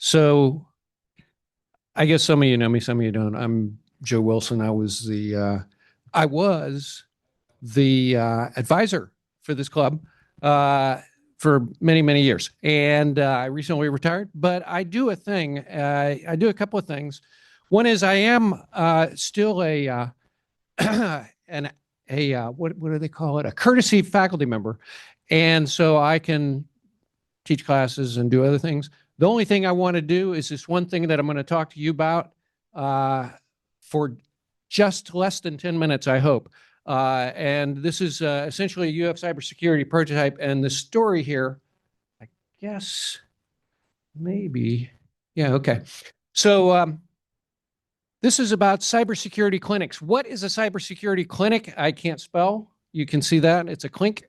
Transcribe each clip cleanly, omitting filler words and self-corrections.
So I guess some of you know me, some of you don't. I'm Joe Wilson. I was the advisor for this club for many, many years, and I recently retired. But I do a thing. I do a couple of things. One is I am still an what do they call it? A courtesy faculty member, and so I can teach classes and do other things. The only thing I want to do is this one thing that I'm going to talk to you about for just less than 10 minutes, I hope. And this is essentially a UF cybersecurity prototype. And the story here, I guess, maybe, yeah, okay. So this is about cybersecurity clinics. What is a cybersecurity clinic? I can't spell. You can see that. It's a clink.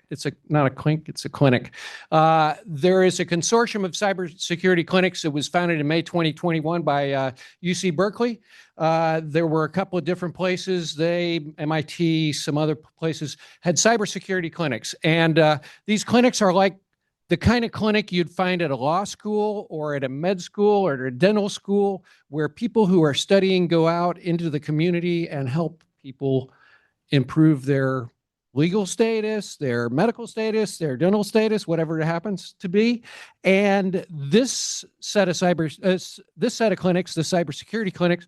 Not a clink, it's a clinic. There is a consortium of cybersecurity clinics that was founded in May 2021 by UC Berkeley. There were a couple of different places. MIT, some other places had cybersecurity clinics. And these clinics are like the kind of clinic you'd find at a law school or at a med school or at a dental school, where people who are studying go out into the community and help people improve their legal status, their medical status, their dental status, whatever it happens to be. And this set of clinics, the cybersecurity clinics,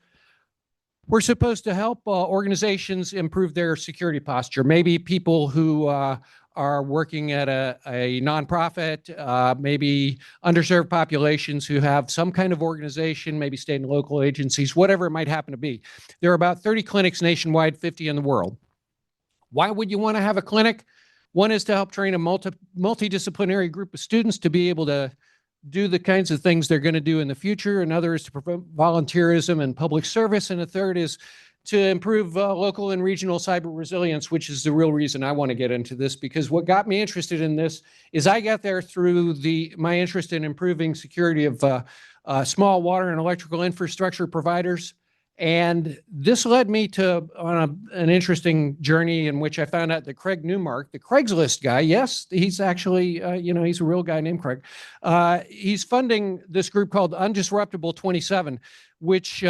were supposed to help organizations improve their security posture. Maybe people who are working at a nonprofit, maybe underserved populations who have some kind of organization, maybe state and local agencies, whatever it might happen to be. There are about 30 clinics nationwide, 50 in the world. Why would you want to have a clinic? One is to help train a multidisciplinary group of students to be able to do the kinds of things they're going to do in the future. Another is to promote volunteerism and public service. And a third is to improve local and regional cyber resilience, which is the real reason I want to get into this, because what got me interested in this is I got there through my interest in improving security of small water and electrical infrastructure providers. And this led me on an interesting journey in which I found out that Craig Newmark, the Craigslist guy, yes, he's actually, he's a real guy named Craig. He's funding this group called Undisruptible 27, which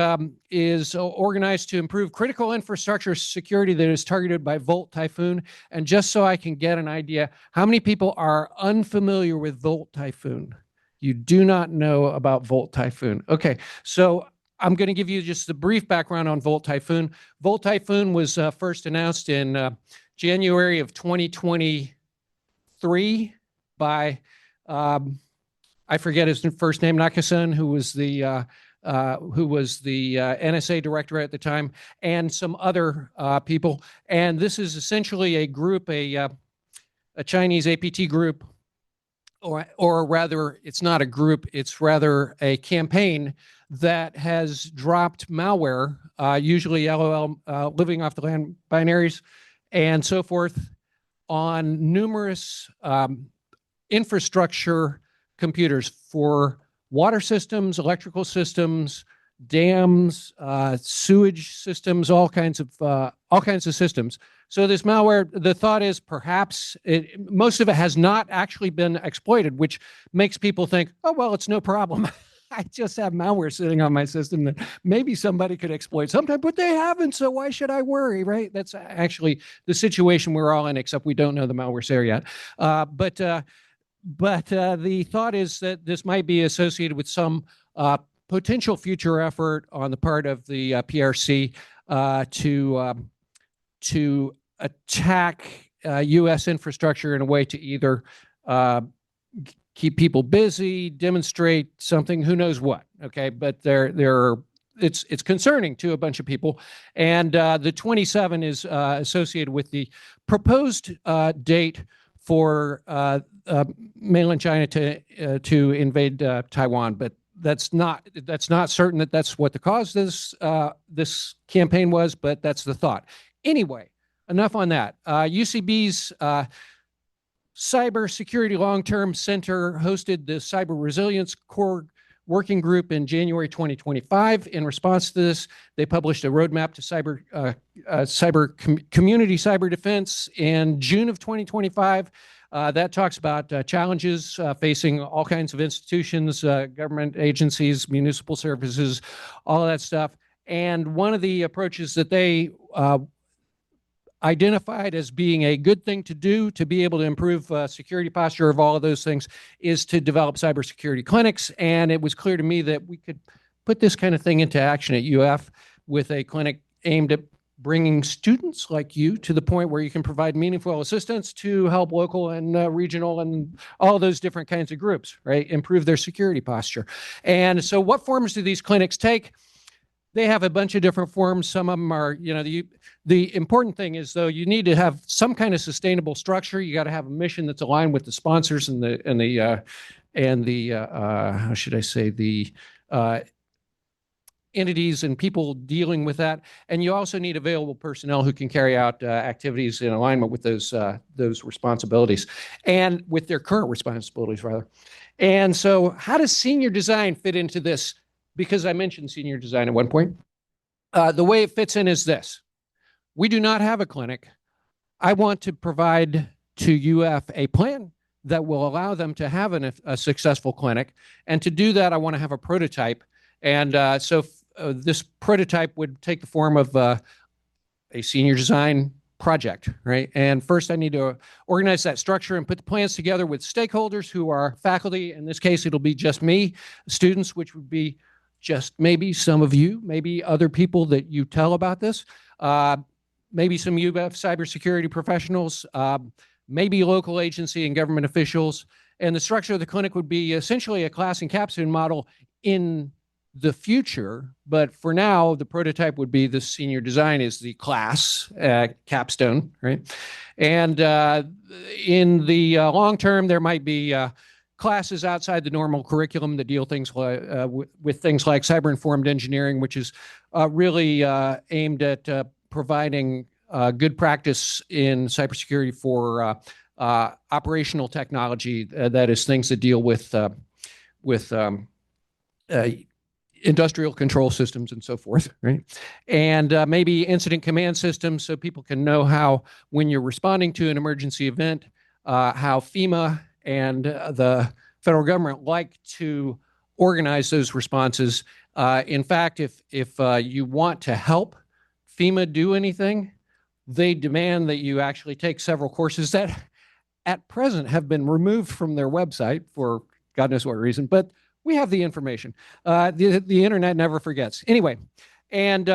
is organized to improve critical infrastructure security that is targeted by Volt Typhoon. And just so I can get an idea, how many people are unfamiliar with Volt Typhoon? You do not know about Volt Typhoon. Okay, so I'm going to give you just a brief background on Volt Typhoon. Volt Typhoon was first announced in January of 2023 by, I forget his first name, Nakasun, who was the NSA director at the time, and some other people. And this is essentially a group, a Chinese APT group, or rather, it's not a group, it's rather a campaign that has dropped malware, usually LOL, living off the land binaries and so forth, on numerous infrastructure computers for water systems, electrical systems, dams, sewage systems, all kinds of systems. So this malware, the thought is perhaps most of it has not actually been exploited, which makes people think, oh, well, it's no problem. I just have malware sitting on my system that maybe somebody could exploit sometime, but they haven't, so why should I worry, right? That's actually the situation we're all in, except we don't know the malware's there yet. But the thought is that this might be associated with some potential future effort on the part of the PRC to attack U.S. infrastructure in a way to either keep people busy, demonstrate something, who knows what. Okay, but it's concerning to a bunch of people, and the 27 is associated with the proposed date for mainland China to invade Taiwan, but that's not certain that that's what the cause of this campaign was, but that's the thought. Anyway, enough on that. UCB's Cybersecurity Long-Term Center hosted the Cyber Resilience Core Working Group in January 2025. In response to this, they published a roadmap to community cyber defense in June of 2025. That talks about challenges facing all kinds of institutions, government agencies, municipal services, all of that stuff. And one of the approaches that they identified as being a good thing to do to be able to improve security posture of all of those things is to develop cybersecurity clinics. And it was clear to me that we could put this kind of thing into action at UF with a clinic aimed at bringing students like you to the point where you can provide meaningful assistance to help local and regional and all those different kinds of groups, right? Improve their security posture. And so what forms do these clinics take? They have a bunch of different forms. Some of them are, the important thing is, though, you need to have some kind of sustainable structure. You got to have a mission that's aligned with the sponsors and the how should I say, the entities and people dealing with that. And you also need available personnel who can carry out activities in alignment with those responsibilities and with their current responsibilities, rather. And so how does senior design fit into this? Because I mentioned senior design at one point. The way it fits in is this. We do not have a clinic. I want to provide to UF a plan that will allow them to have a successful clinic. And to do that, I want to have a prototype. And so this prototype would take the form of a senior design project, right? And first I need to organize that structure and put the plans together with stakeholders who are faculty. In this case, it'll be just me, students, which would be just maybe some of you, maybe other people that you tell about this, maybe some UF cybersecurity professionals, maybe local agency and government officials. And the structure of the clinic would be essentially a class and capstone model in the future. But for now, the prototype would be the senior design is the class capstone, right? And in the long term, there might be classes outside the normal curriculum that deal things with things like cyber-informed engineering, which is really aimed at providing good practice in cybersecurity for operational technology. That is, things that deal with industrial control systems and so forth, right? And maybe incident command systems, so people can know how, when you're responding to an emergency event, how FEMA and the federal government like to organize those responses. In fact, if you want to help FEMA do anything, they demand that you actually take several courses that at present have been removed from their website for God knows what reason, but we have the information. The internet never forgets. Anyway, and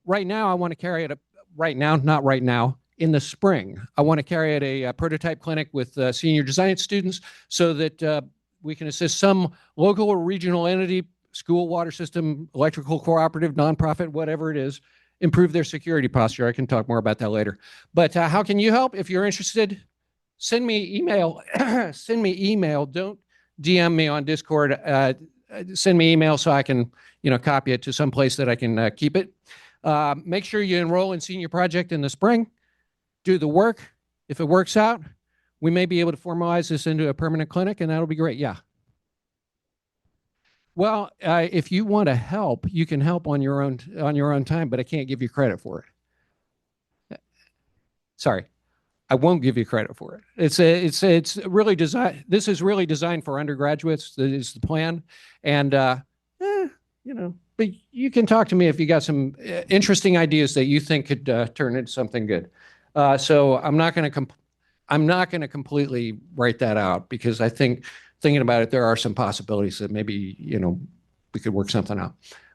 right now I want to carry it, not right now, in the spring. I want to carry out a prototype clinic with senior design students so that we can assist some local or regional entity, school, water system, electrical cooperative, nonprofit, whatever it is, improve their security posture. I can talk more about that later. But how can you help? If you're interested, send me email. Send me email. Don't DM me on Discord. Send me email so I can, copy it to some place that I can keep it. Make sure you enroll in senior project in the spring. Do the work. If it works out, we may be able to formalize this into a permanent clinic, and that'll be great. Yeah. Well, if you want to help, you can help on your own time, but I can't give you credit for it. Sorry, I won't give you credit for it. It's really designed. This is really designed for undergraduates. That is the plan, and but you can talk to me if you got some interesting ideas that you think could turn into something good. So I'm not going to completely write that out, because I think, thinking about it, there are some possibilities that maybe, we could work something out.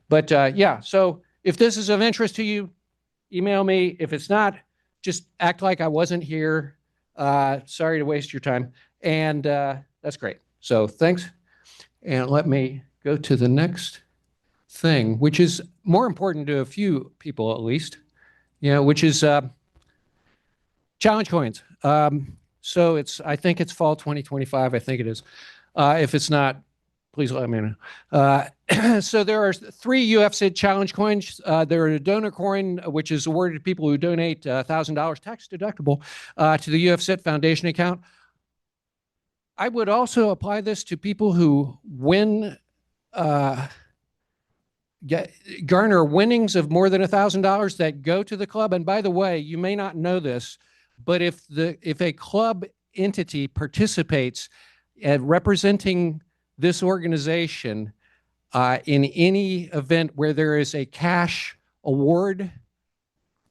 But yeah, so if this is of interest to you, email me. If it's not, just act like I wasn't here. Sorry to waste your time. And that's great. So thanks. And let me go to the next thing, which is more important to a few people at least, which is challenge coins. So I think it's fall 2025. I think it is. If it's not, please let me know. So there are 3 UFSIT challenge coins. There are a donor coin, which is awarded to people who donate $1,000 tax deductible to the UFSIT Foundation account. I would also apply this to people who win, garner winnings of more than $1,000 that go to the club. And by the way, you may not know this, but if a club entity participates at representing this organization in any event where there is a cash award,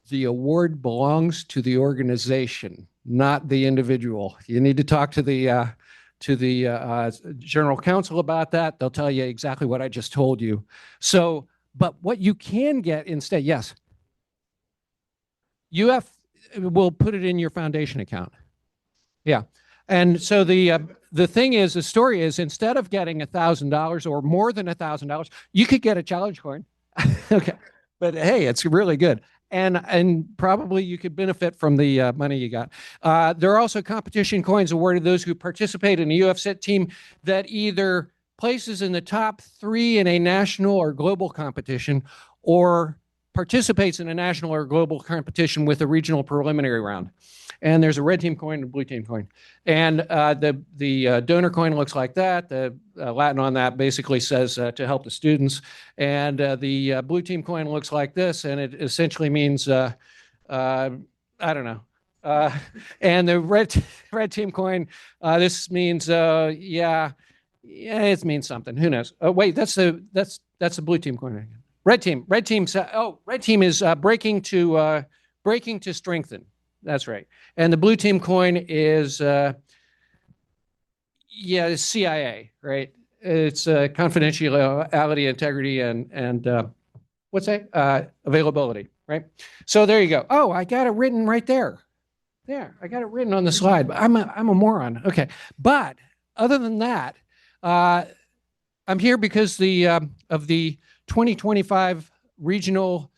the award belongs to the organization, not the individual. You need to talk to the general counsel about that. They'll tell you exactly what I just told you. So, but what you can get instead, yes, UF will put it in your foundation account. Yeah. And so the thing is, the story is, instead of getting $1,000 or more than $1,000, you could get a challenge coin. Okay. But hey, it's really good. And probably you could benefit from the money you got. There are also competition coins awarded to those who participate in a UFSIT team that either places in the top 3 in a national or global competition, or participates in a national or global competition with a regional preliminary round. And there's a red team coin and a blue team coin. And the donor coin looks like that. The Latin on that basically says to help the students. And the blue team coin looks like this, and it essentially means, I don't know. And the red team coin, this means, yeah, it means something. Who knows? Oh, wait, that's the blue team coin. Red team is breaking to strengthen. That's right. And the blue team coin is, it's CIA, right? It's confidentiality, integrity, and what's that? Availability, right? So there you go. Oh, I got it written right there. There, I got it written on the slide. But I'm a moron. Okay, but other than that, I'm here because of the 2025 regional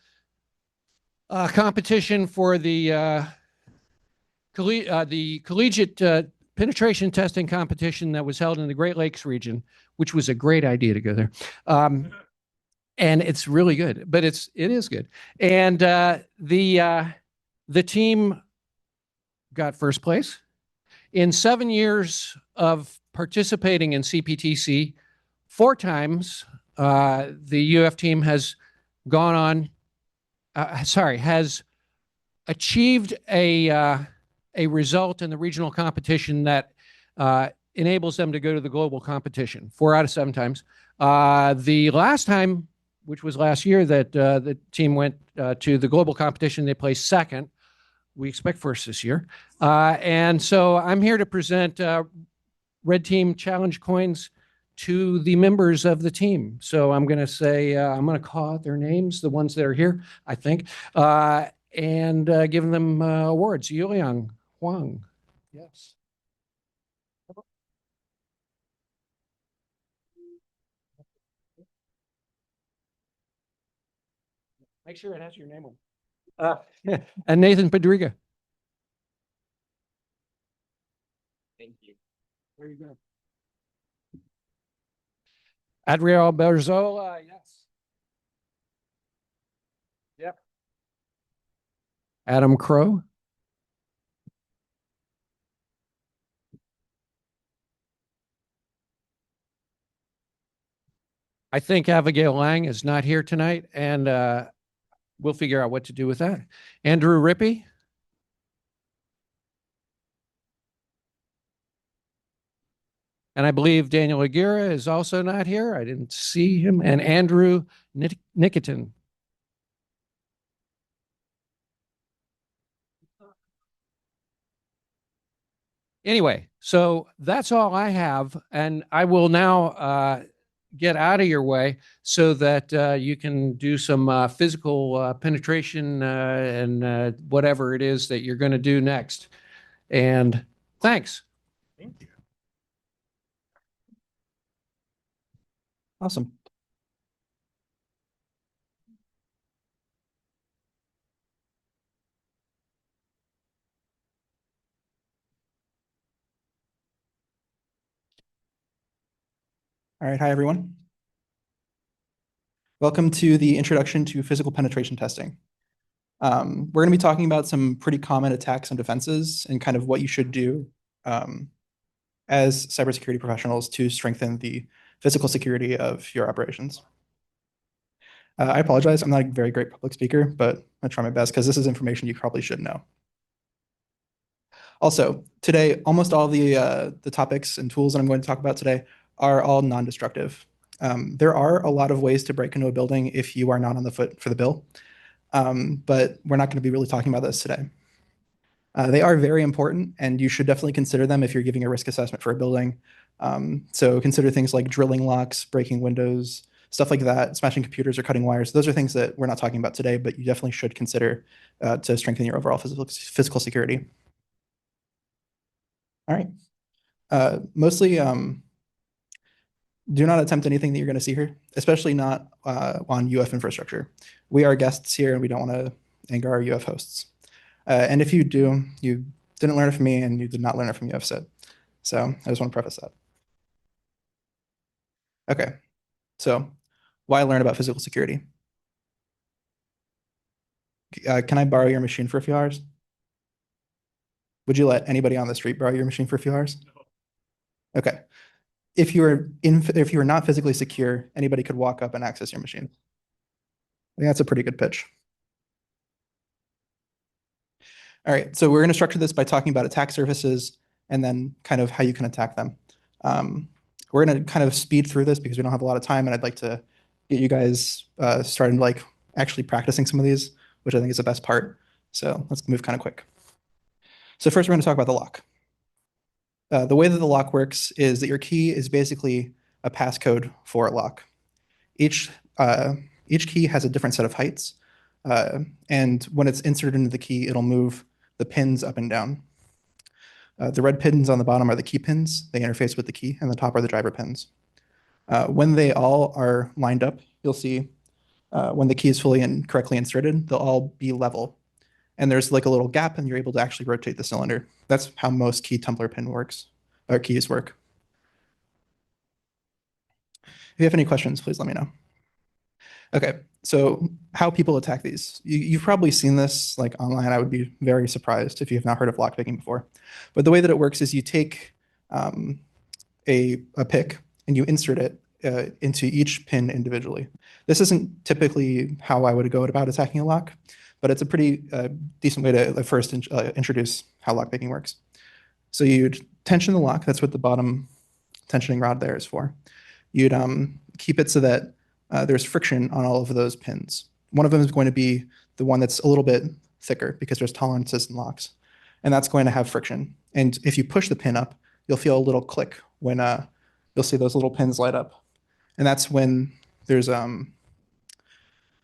competition for the collegiate penetration testing competition that was held in the Great Lakes region, which was a great idea to go there. And it's really good, but it is good. And the team got first place. In 7 years of participating in CPTC, 4 times the UF team has gone on, has achieved a result in the regional competition that enables them to go to the global competition 4 out of 7 times. The last time, which was last year, that the team went to the global competition, they placed second. We expect first this year. And so I'm here to present Red Team Challenge coins to the members of the team. So I'm going to say, I'm going to call out their names, the ones that are here, I think, and give them awards. Yuliang Huang. Yes. Make sure it has your name on it. And Nathan Padriga. Thank you. There you go. Adriel Berzola, yes. Yep. Adam Crow. I think Abigail Lang is not here tonight, and we'll figure out what to do with that. Andrew Rippey. And I believe Daniel Aguirre is also not here. I didn't see him. And Andrew Nikitin. Anyway, so that's all I have. And I will now get out of your way so that you can do some physical penetration and whatever it is that you're going to do next. And thanks. Thank you. Awesome. All right, hi everyone. Welcome to the Introduction to Physical Penetration Testing. We're going to be talking about some pretty common attacks and defenses and kind of what you should do as cybersecurity professionals to strengthen the physical security of your operations. I apologize, I'm not a very great public speaker, but I'm gonna try my best because this is information you probably should know. Also, today, almost all the topics and tools that I'm going to talk about today are all non-destructive. There are a lot of ways to break into a building if you are not on the foot for the bill, but we're not going to be really talking about those today. They are very important, and you should definitely consider them if you're giving a risk assessment for a building. So consider things like drilling locks, breaking windows, stuff like that, smashing computers or cutting wires. Those are things that we're not talking about today, but you definitely should consider to strengthen your overall physical security. All right. Mostly do not attempt anything that you're going to see here, especially not on UF infrastructure. We are guests here and we don't want to anger our UF hosts. And if you do, you didn't learn it from me and you did not learn it from UFSIT. So I just want to preface that. Okay, so why learn about physical security? Can I borrow your machine for a few hours? Would you let anybody on the street borrow your machine for a few hours? Okay. If you are not physically secure, anybody could walk up and access your machine. I think that's a pretty good pitch. All right, so we're going to structure this by talking about attack surfaces and then kind of how you can attack them. We're going to kind of speed through this because we don't have a lot of time, and I'd like to get you guys started like actually practicing some of these, which I think is the best part. So let's move kind of quick. So first, we're going to talk about the lock. The way that the lock works is that your key is basically a passcode for a lock. Each key has a different set of heights, and when it's inserted into the key, it'll move the pins up and down. The red pins on the bottom are the key pins. They interface with the key, and the top are the driver pins. When they all are lined up, you'll see when the key is fully and correctly inserted, they'll all be level. And there's like a little gap, and you're able to actually rotate the cylinder. That's how most key tumbler pin works, or keys work. If you have any questions, please let me know. Okay, so how people attack these. You've probably seen this like online. I would be very surprised if you have not heard of lockpicking before. But the way that it works is you take a pick and you insert it into each pin individually. This isn't typically how I would go about attacking a lock, but it's a pretty decent way to first introduce how lockpicking works. So you'd tension the lock. That's what the bottom tensioning rod there is for. You'd keep it so that there's friction on all of those pins. One of them is going to be the one that's a little bit thicker because there's tolerances in locks, and that's going to have friction. And if you push the pin up, you'll feel a little click when you'll see those little pins light up. And that's when there's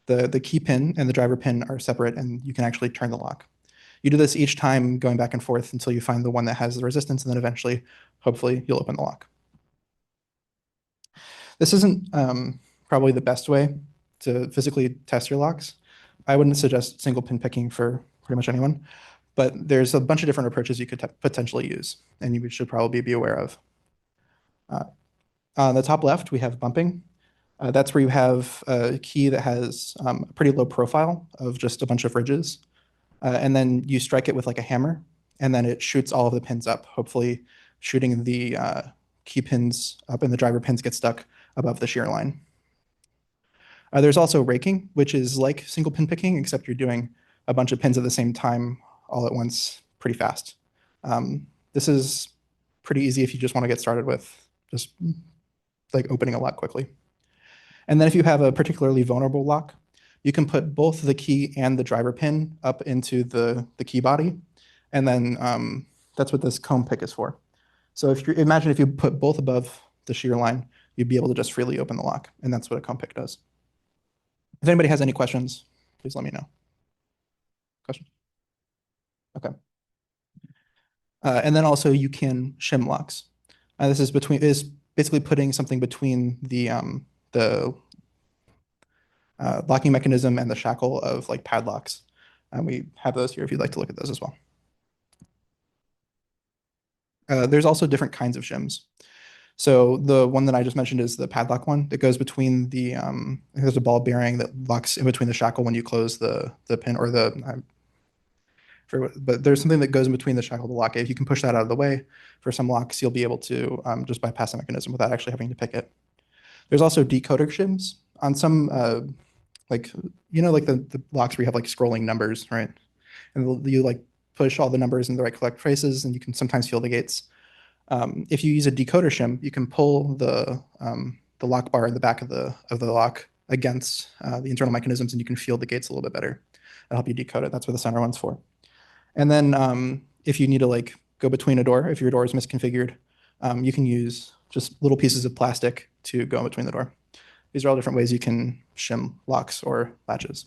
the key pin and the driver pin are separate and you can actually turn the lock. You do this each time going back and forth until you find the one that has the resistance, and then eventually, hopefully, you'll open the lock. This isn't probably the best way to physically test your locks. I wouldn't suggest single pin picking for pretty much anyone, but there's a bunch of different approaches you could potentially use, and you should probably be aware of. On the top left, we have bumping. That's where you have a key that has a pretty low profile of just a bunch of ridges, and then you strike it with like a hammer, and then it shoots all of the pins up, hopefully shooting the key pins up and the driver pins get stuck above the shear line. There's also raking, which is like single pin picking, except you're doing a bunch of pins at the same time all at once pretty fast. This is pretty easy if you just want to get started with just like opening a lock quickly. And then if you have a particularly vulnerable lock, you can put both the key and the driver pin up into the key body. And then that's what this comb pick is for. So imagine if you put both above the shear line, you'd be able to just freely open the lock. And that's what a comb pick does. If anybody has any questions, please let me know. Question? Okay. And then also you can shim locks. This is basically putting something between the locking mechanism and the shackle of like padlocks. And we have those here if you'd like to look at those as well. There's also different kinds of shims. So the one that I just mentioned is the padlock one that goes between the, there's a ball bearing that locks in between the shackle when you close the pin or but there's something that goes in between the shackle and the lock. If you can push that out of the way, for some locks, you'll be able to just bypass the mechanism without actually having to pick it. There's also decoder shims on some, like, like the locks where you have like scrolling numbers, right? And you like push all the numbers in the right correct places, and you can sometimes feel the gates. If you use a decoder shim, you can pull the lock bar in the back of the lock against the internal mechanisms, and you can feel the gates a little bit better. That'll help you decode it. That's what the center one's for. And then if you need to like go between a door, if your door is misconfigured, you can use just little pieces of plastic to go in between the door. These are all different ways you can shim locks or latches.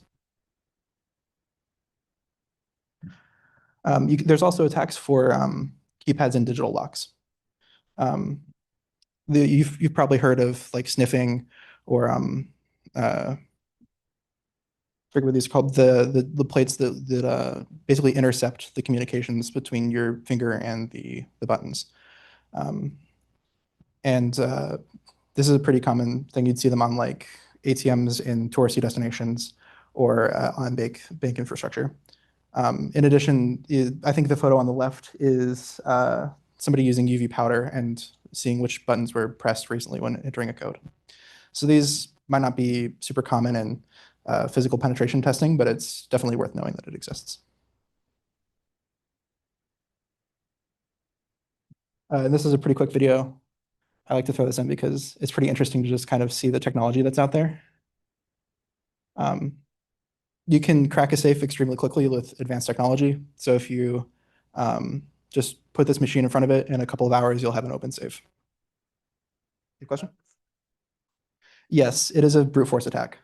There's also attacks for keypads and digital locks. You've probably heard of like sniffing or forget what these are called, the plates that basically intercept the communications between your finger and the buttons. And this is a pretty common thing. You'd see them on like ATMs in touristy destinations or on bank infrastructure. In addition, I think the photo on the left is somebody using UV powder and seeing which buttons were pressed recently when entering a code. So these might not be super common in physical penetration testing, but it's definitely worth knowing that it exists. And this is a pretty quick video. I like to throw this in because it's pretty interesting to just kind of see the technology that's out there. You can crack a safe extremely quickly with advanced technology. So if you just put this machine in front of it, in a couple of hours, you'll have an open safe. Any question? Yes, it is a brute force attack.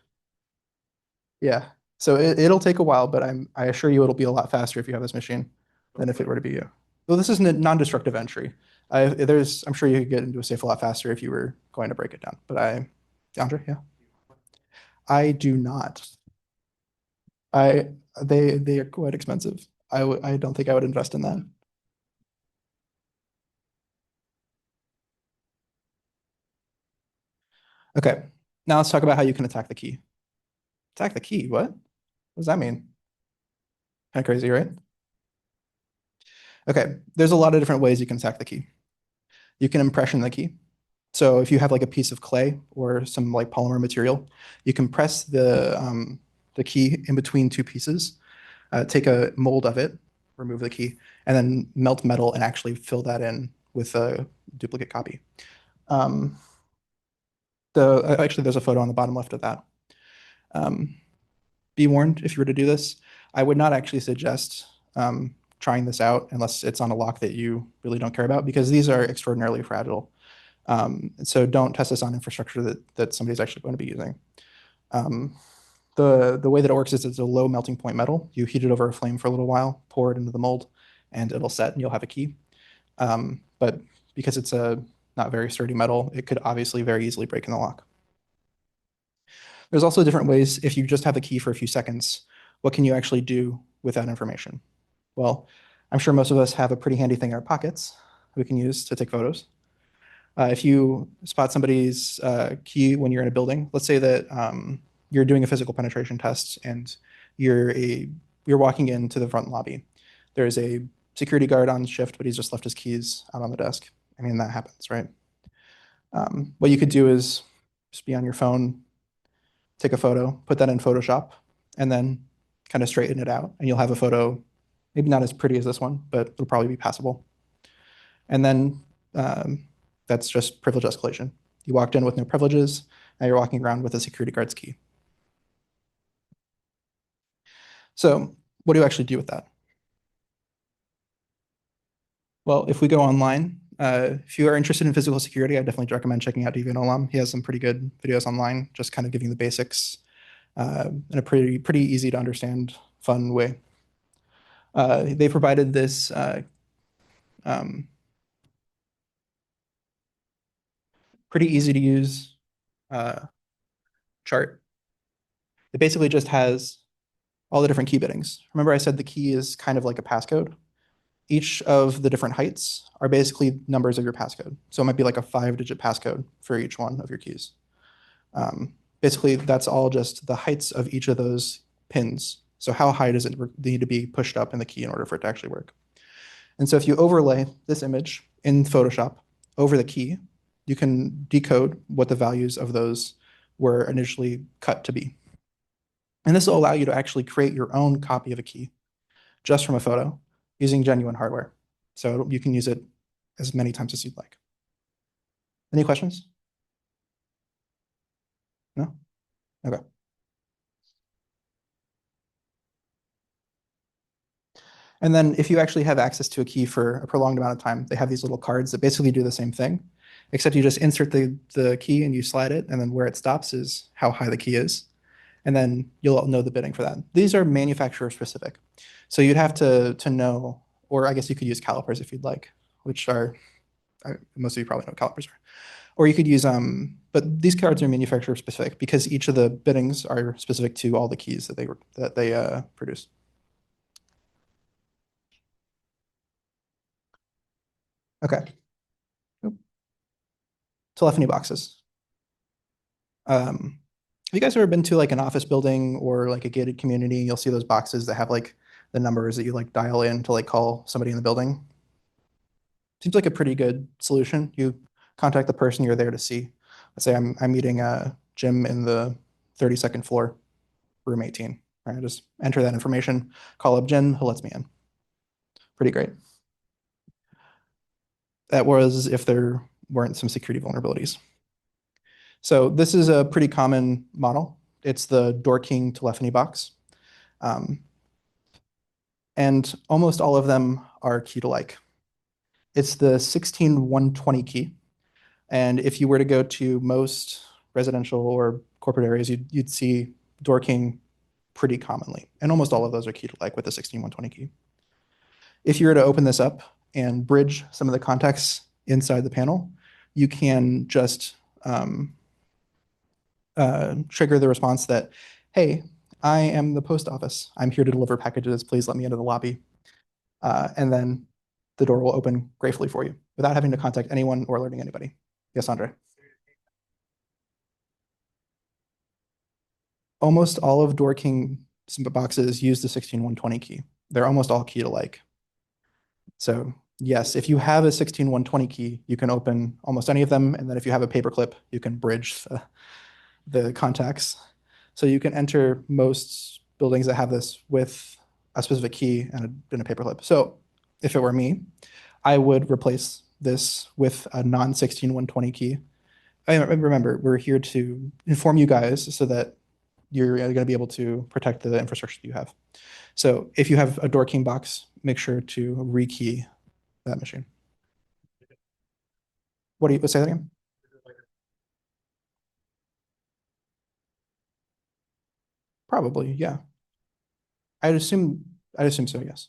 Yeah. So it'll take a while, but I assure you it'll be a lot faster if you have this machine than if it were to be you. Well, this is a non-destructive entry. I'm sure you could get into a safe a lot faster if you were going to break it down. But Andre, yeah. I do not. They are quite expensive. I don't think I would invest in that. Okay. Now let's talk about how you can attack the key. Attack the key? What? What does that mean? Kind of crazy, right? Okay. There's a lot of different ways you can attack the key. You can impression the key. So if you have like a piece of clay or some like polymer material, you can press the key in between two pieces, take a mold of it, remove the key, and then melt metal and actually fill that in with a duplicate copy. Actually, there's a photo on the bottom left of that. Be warned, if you were to do this, I would not actually suggest trying this out unless it's on a lock that you really don't care about, because these are extraordinarily fragile. So don't test this on infrastructure that somebody's actually going to be using. The way that it works is it's a low melting point metal. You heat it over a flame for a little while, pour it into the mold, and it'll set and you'll have a key. But because it's a not very sturdy metal, it could obviously very easily break in the lock. There's also different ways. If you just have the key for a few seconds, what can you actually do with that information? Well, I'm sure most of us have a pretty handy thing in our pockets we can use to take photos. If you spot somebody's key when you're in a building, let's say that you're doing a physical penetration test and you're walking into the front lobby. There's a security guard on shift, but he's just left his keys out on the desk. I mean, that happens, right? What you could do is just be on your phone, take a photo, put that in Photoshop, and then kind of straighten it out. And you'll have a photo, maybe not as pretty as this one, but it'll probably be passable. And then that's just privilege escalation. You walked in with no privileges, now you're walking around with a security guard's key. So what do you actually do with that? Well, if we go online, if you are interested in physical security, I definitely recommend checking out Deviant Olam. He has some pretty good videos online, just kind of giving the basics in a pretty easy to understand, fun way. They provided this pretty easy to use chart. It basically just has all the different key biddings. Remember I said the key is kind of like a passcode? Each of the different heights are basically numbers of your passcode. So it might be like a 5-digit passcode for each one of your keys. Basically, that's all just the heights of each of those pins. So how high does it need to be pushed up in the key in order for it to actually work? And so if you overlay this image in Photoshop over the key, you can decode what the values of those were initially cut to be. And this will allow you to actually create your own copy of a key just from a photo. using genuine hardware. So you can use it as many times as you'd like. Any questions? No? Okay. And then if you actually have access to a key for a prolonged amount of time, they have these little cards that basically do the same thing, except you just insert the key and you slide it, and then where it stops is how high the key is. And then you'll know the bidding for that. These are manufacturer specific. So you'd have to know, or I guess you could use calipers if you'd like, which are, most of you probably know what calipers are. Or you could use, but these cards are manufacturer specific because each of the biddings are specific to all the keys that they produce. Okay. Telephony boxes. Have you guys ever been to like an office building or like a gated community? You'll see those boxes that have like the numbers that you like dial in to like call somebody in the building. Seems like a pretty good solution. You contact the person you're there to see. Let's say I'm meeting Jim in the 32nd floor, room 18. Right, I just enter that information, call up Jim, who lets me in. Pretty great. That was if there weren't some security vulnerabilities. So this is a pretty common model. It's the Door King telephony box. And almost all of them are key to like. It's the 16120 key. And if you were to go to most residential or corporate areas, you'd see Door King pretty commonly. And almost all of those are key to like with the 16120 key. If you were to open this up and bridge some of the contacts inside the panel, you can just trigger the response that, hey, I am the post office. I'm here to deliver packages. Please let me into the lobby. And then the door will open gratefully for you without having to contact anyone or alerting anybody. Yes, Andre. Almost all of Door King boxes use the 16120 key. They're almost all key to like. So yes, if you have a 16120 key, you can open almost any of them. And then if you have a paperclip, you can bridge the contacts. So you can enter most buildings that have this with a specific key and a paperclip. So if it were me, I would replace this with a non-16120 key. Remember, we're here to inform you guys so that you're going to be able to protect the infrastructure that you have. So if you have a Door King box, make sure to rekey that machine. Let's say that again? Probably, yeah. I'd assume so, yes.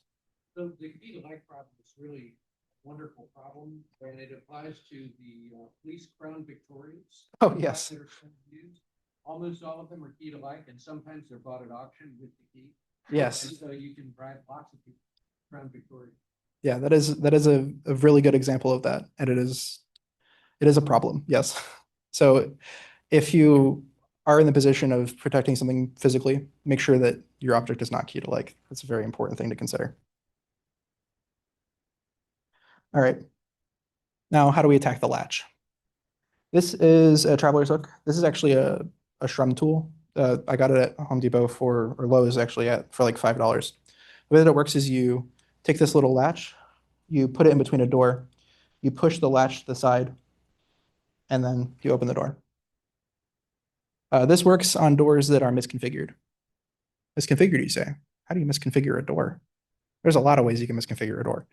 So the key to life problem is really a wonderful problem, and it applies to the police Crown Victorias. Oh, yes. Almost all of them are key to life, and sometimes they're bought at auction with the key. Yes. And so you can buy lots of Crown Victoria. Yeah, that is a really good example of that, and it is a problem. Yes. So if you are in the position of protecting something physically, make sure that your object is not key to like. That's a very important thing to consider. All right. Now, how do we attack the latch? This is a traveler's hook. This is actually a shrum tool. I got it at Home Depot or Lowe's actually for like $5. The way that it works is you take this little latch, you put it in between a door, you push the latch to the side, and then you open the door. This works on doors that are misconfigured. Misconfigured, you say? How do you misconfigure a door? There's a lot of ways you can misconfigure a door.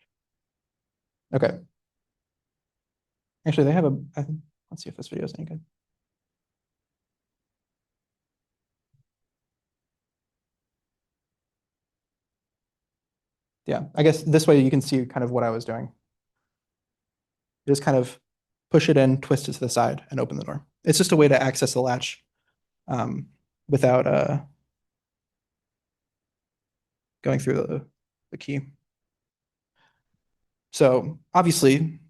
Okay. Actually, they have let's see if this video is any good. Yeah, I guess this way you can see kind of what I was doing. Just kind of push it in, twist it to the side, and open the door. It's just a way to access the latch without going through the key. So obviously,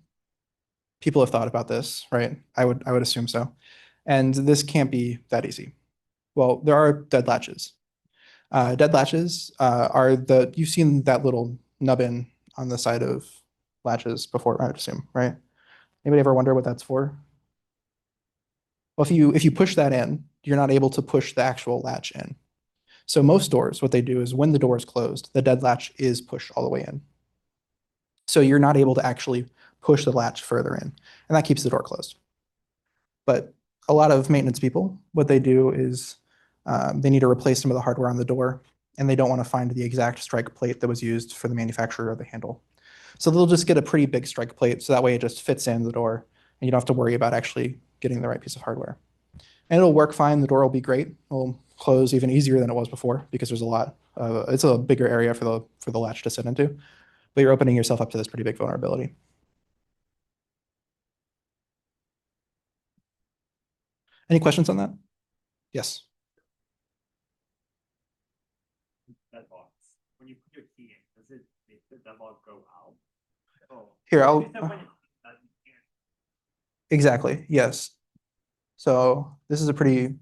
people have thought about this, right? I would assume so. And this can't be that easy. Well, there are dead latches. Dead latches are you've seen that little nubbin on the side of latches before, I would assume, right? Anybody ever wonder what that's for? Well, if you push that in, you're not able to push the actual latch in. So most doors, what they do is when the door is closed, the dead latch is pushed all the way in. So you're not able to actually push the latch further in, and that keeps the door closed. But a lot of maintenance people, what they do is they need to replace some of the hardware on the door, and they don't want to find the exact strike plate that was used for the manufacturer of the handle. So they'll just get a pretty big strike plate, so that way it just fits in the door, and you don't have to worry about actually getting the right piece of hardware. And it'll work fine. The door will be great. It'll close even easier than it was before because there's a lot. It's a bigger area for the latch to sit into, but you're opening yourself up to this pretty big vulnerability. Any questions on that? Yes. That box. When you put your key in, does it make the deadlock go out? Oh. Here, You said when you can't. exactly. Yes. So this is a pretty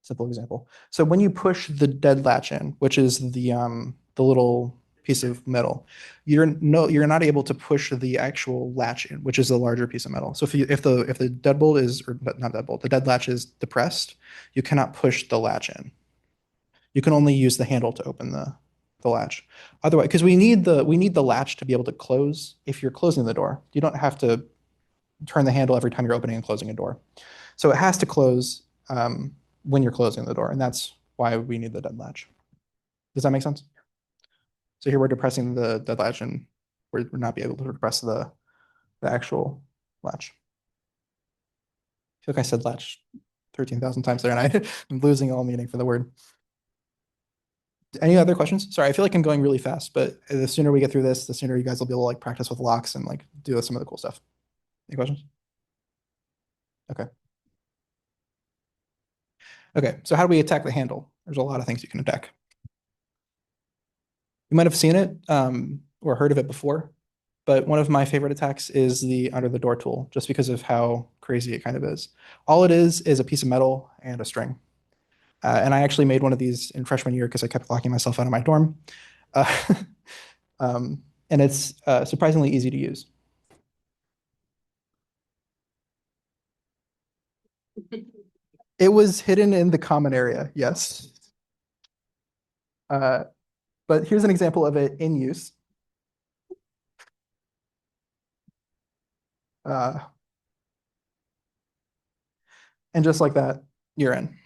simple example. So when you push the dead latch in, which is the little piece of metal, you're not able to push the actual latch in, which is the larger piece of metal. So if the deadbolt is, or not deadbolt, the dead latch is depressed, you cannot push the latch in. You can only use the handle to open the latch. Otherwise, because we need the latch to be able to close if you're closing the door. You don't have to turn the handle every time you're opening and closing a door. So it has to close when you're closing the door, and that's why we need the dead latch. Does that make sense? So here we're depressing the dead latch, and we're not be able to depress the actual latch. I feel like I said latch 13,000 times there, and I'm losing all meaning for the word. Any other questions? Sorry, I feel like I'm going really fast, but the sooner we get through this, the sooner you guys will be able to like practice with locks and like do some of the cool stuff. Any questions? Okay. Okay, so how do we attack the handle? There's a lot of things you can attack. You might have seen it or heard of it before, but one of my favorite attacks is the under the door tool, just because of how crazy it kind of is. All it is a piece of metal and a string. And I actually made one of these in freshman year because I kept locking myself out of my dorm. And it's surprisingly easy to use. It was hidden in the common area, yes. But here's an example of it in use. Uh, and just like that, you're in.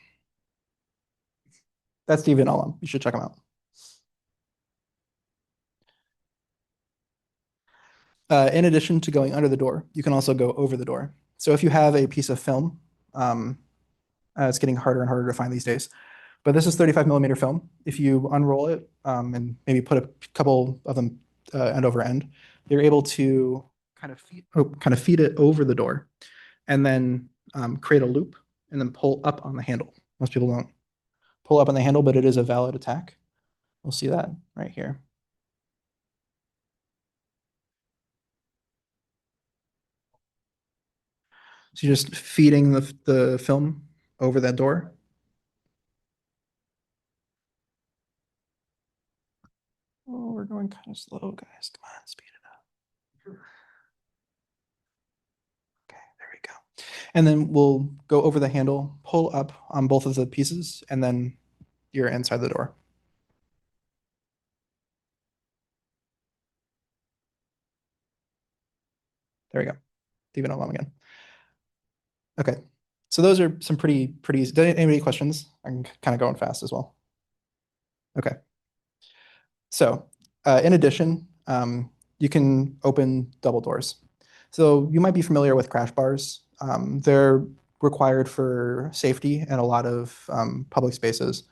That's Steve and Alum. You should check them out. In addition to going under the door, you can also go over the door. So if you have a piece of film, it's getting harder and harder to find these days, but this is 35 millimeter film. If you unroll it and maybe put a couple of them end over end, you're able to kind of feed it over the door and then create a loop and then pull up on the handle. Most people don't pull up on the handle, but it is a valid attack. We'll see that right here. So you're just feeding the film over that door. Oh, we're going kind of slow, guys. Come on, speed it up. Okay, there we go. And then we'll go over the handle, pull up on both of the pieces, and then you're inside the door. There we go. Leave it alone again. Okay. So those are some pretty easy. Did anybody questions? I'm kind of going fast as well. Okay. So in addition, you can open double doors. So you might be familiar with crash bars. They're required for safety in a lot of public spaces,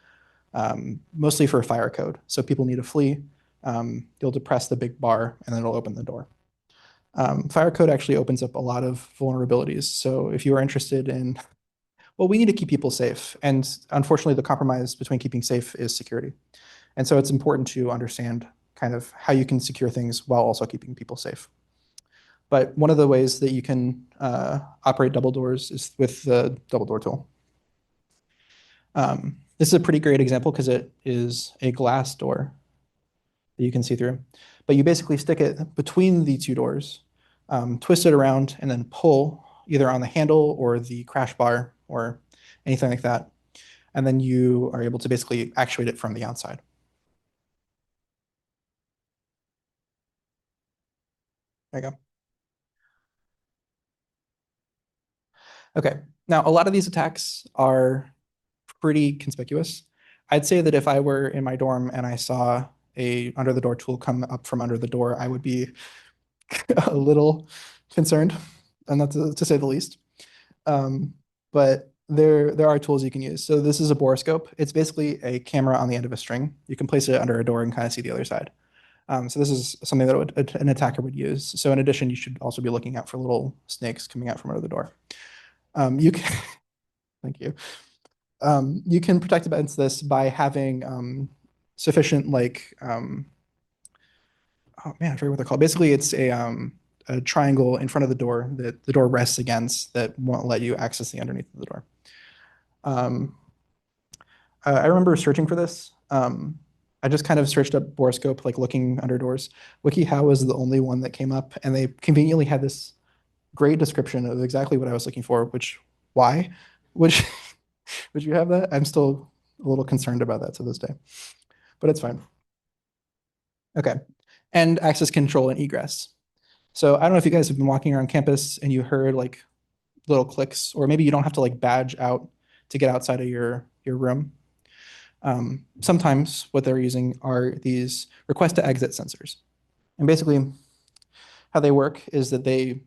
mostly for fire code. So people need to flee. You'll depress the big bar and then it'll open the door. Fire code actually opens up a lot of vulnerabilities. So if you are interested in, well, we need to keep people safe. And unfortunately, the compromise between keeping safe is security. And so it's important to understand kind of how you can secure things while also keeping people safe. But one of the ways that you can operate double doors is with the double door tool. This is a pretty great example because it is a glass door that you can see through. But you basically stick it between the two doors, twist it around, and then pull either on the handle or the crash bar or anything like that. And then you are able to basically actuate it from the outside. There you go. Okay, now a lot of these attacks are pretty conspicuous. I'd say that if I were in my dorm and I saw a under the door tool come up from under the door, I would be a little concerned, and that's to say the least. But there are tools you can use. So this is a borescope. It's basically a camera on the end of a string. You can place it under a door and kind of see the other side. So this is something that an attacker would use. So in addition, you should also be looking out for little snakes coming out from under the door. You can, thank you. You can protect against this by having sufficient oh man, I forget what they're called. Basically, it's a triangle in front of the door that the door rests against that won't let you access the underneath of the door. I remember searching for this. I just kind of searched up borescope, like looking under doors. WikiHow was the only one that came up, and they conveniently had this great description of exactly what I was looking for, why? Would you have that? I'm still a little concerned about that to this day, but it's fine. Okay, and access control and egress. So I don't know if you guys have been walking around campus and you heard like little clicks, or maybe you don't have to like badge out to get outside of your room. Sometimes what they're using are these request to exit sensors. And basically how they work is that they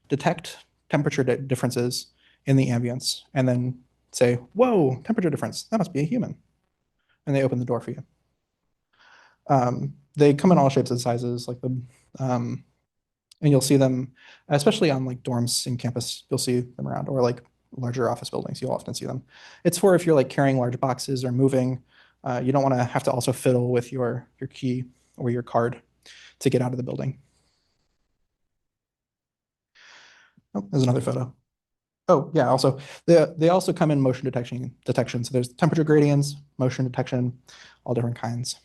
detect temperature differences in the ambience and then say, whoa, temperature difference, that must be a human. And they open the door for you. They come in all shapes and sizes, like and you'll see them, especially on like dorms in campus, you'll see them around, or like larger office buildings, you'll often see them. It's for if you're like carrying large boxes or moving, you don't want to have to also fiddle with your key or your card to get out of the building. Oh, there's another photo. Oh yeah, also they also come in motion detection. So there's temperature gradients, motion detection, all different kinds.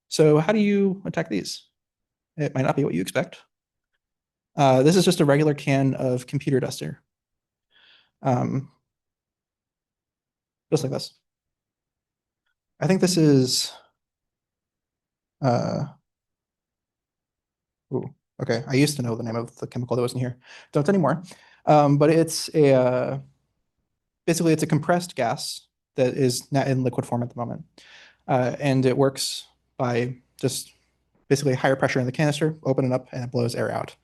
So how do you attack these? It might not be what you expect. This is just a regular can of computer duster. Just like this. I think this is, ooh, okay. I used to know the name of the chemical that wasn't here. Don't anymore. But it's basically it's a compressed gas that is not in liquid form at the moment. And it works by just basically higher pressure in the canister, open it up, and it blows air out.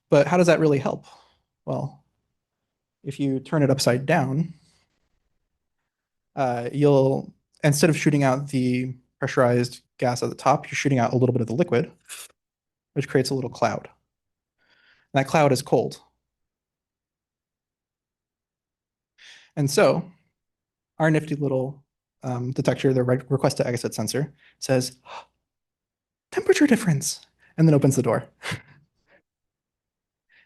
But how does that really help? Well, if you turn it upside down, you'll, instead of shooting out the pressurized gas at the top, you're shooting out a little bit of the liquid, which creates a little cloud. And that cloud is cold. And so our nifty little detector, the request to exit sensor, says, temperature difference, and then opens the door.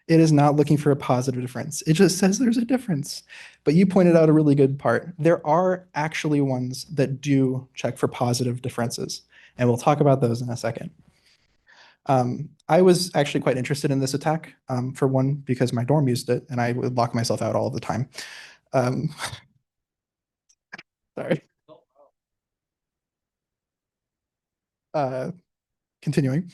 It is not looking for a positive difference. It just says there's a difference. But you pointed out a really good part. There are actually ones that do check for positive differences, and we'll talk about those in a second. I was actually quite interested in this attack, for one, because my dorm used it, and I would lock myself out all the time. Sorry. Continuing.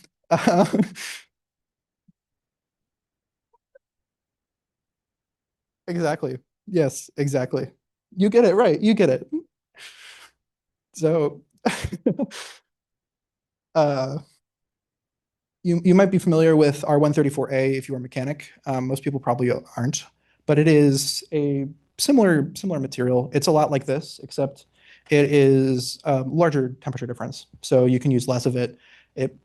Exactly. Yes, exactly. You get it right. You get it. So, uh, you might be familiar with R134A if you are a mechanic. Most people probably aren't, but it is a similar material. It's a lot like this, except it is a larger temperature difference. So you can use less of it. It